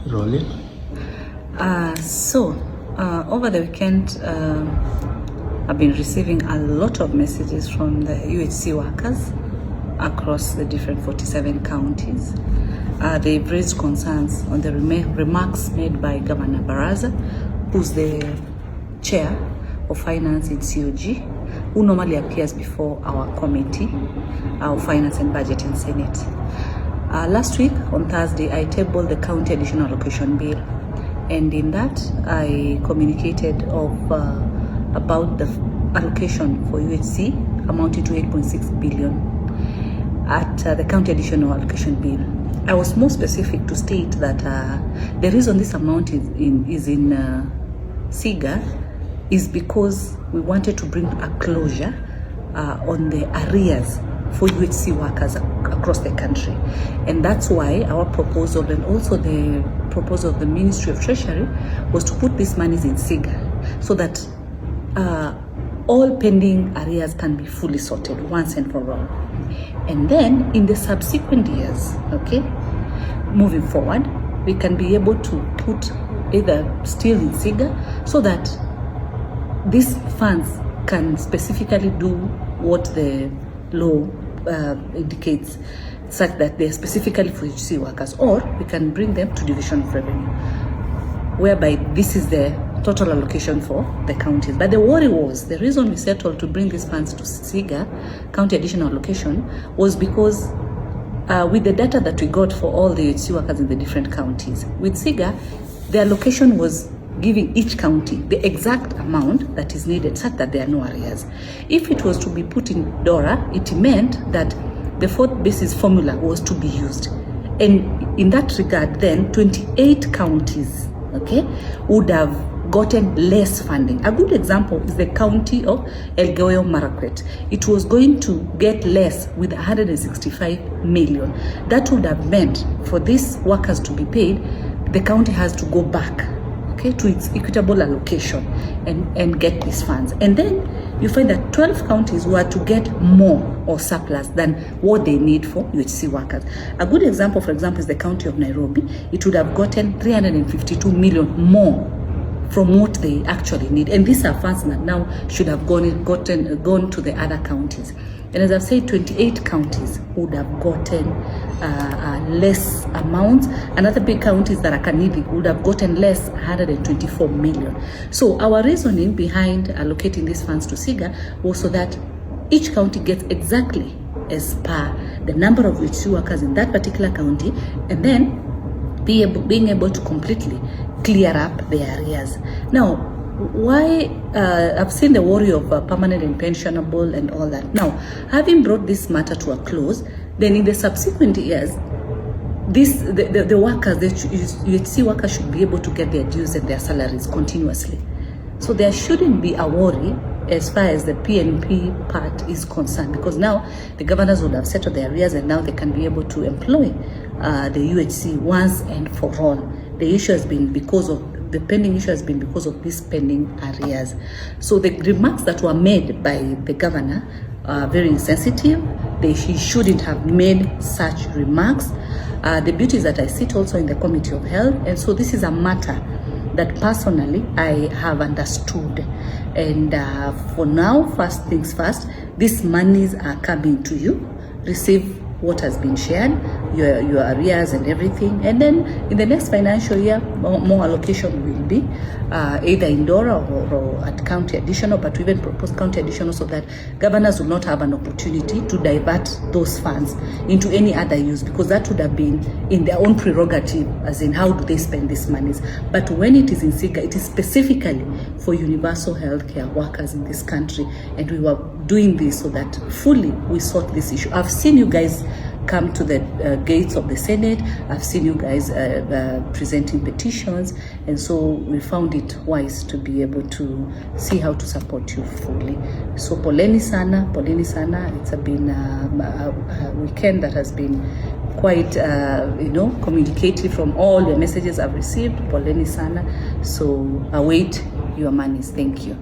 Rolling. Over the weekend, I've been receiving a lot of messages from the UhC workers across the different 47 counties. They've raised concerns on the remarks made by Governor Baraza, who's the chair of finance in COG, who normally appears before our committee, our finance and budget in Senate. Last week on Thursday, I tabled the county additional allocation bill, and in that I communicated about the allocation for UhC amounting to 8.6 billion at the county additional allocation bill. I was more specific to state that the reason this amount is in SIGA is because we wanted to bring a closure on the arrears for UhC workers across the country. And that's why our proposal, and also the proposal of the Ministry of Treasury, was to put these monies in SIGA so that all pending arrears can be fully sorted once and for all. And then in the subsequent years, moving forward, we can be able to put either still in SIGA so that these funds can specifically do what the law indicates, such that they are specifically for UhC workers, or we can bring them to division of revenue, whereby this is the total allocation for the counties. But the worry was, the reason we settled to bring these funds to SIGA, county additional allocation, was because with the data that we got for all the UhC workers in the different counties, with SIGA, the allocation was giving each county the exact amount that is needed, such that there are no arrears. If it was to be put in DORA, it meant that the fourth basis formula was to be used. And in that regard, then 28 counties, would have gotten less funding. A good example is the county of Elgeyo Marakwet. It was going to get less with 165 million. That would have meant for these workers to be paid, the county has to go back to its equitable allocation and get these funds. And then you find that 12 counties were to get more or surplus than what they need for UhC workers. A good example, for example, is the county of Nairobi. It would have gotten 352 million more from what they actually need. And these are funds that now should have gone to the other counties. And as I've said, 28 counties would have gotten less amounts. And other big counties that are Kanidi would have gotten less, 124 million. So our reasoning behind allocating these funds to SIGA was so that each county gets exactly as per the number of UhC workers in that particular county, and then being able to completely clear up the areas. Now, why I've seen the worry of permanent and pensionable and all that. Now, having brought this matter to a close, then in the subsequent years, the workers, the UhC workers, should be able to get their dues and their salaries continuously. So there shouldn't be a worry as far as the PNP part is concerned, because now the governors would have settled their arrears, and now they can be able to employ the UhC once and for all. The issue has been the pending issue has been because of these pending arrears. So the remarks that were made by the governor are very insensitive. He shouldn't have made such remarks. The beauty is that I sit also in the Committee of Health, and so this is a matter that personally I have understood. And for now, first things first, these monies are coming to you. Receive what has been shared, your arrears and everything, and then in the next financial year, more allocation will be either in DORA or at county additional, but we even propose county additional so that governors will not have an opportunity to divert those funds into any other use, because that would have been in their own prerogative, as in how do they spend these monies. But when it is in SIGA, it is specifically for universal healthcare workers in this country, and we were doing this so that fully we sort this issue. I've seen you guys come to the gates of the Senate. I've seen you guys presenting petitions, and so we found it wise to be able to see how to support you fully. So poleni sana. It's been a weekend that has been quite communicative from all the messages I've received. Poleni sana. So await your monies. Thank you.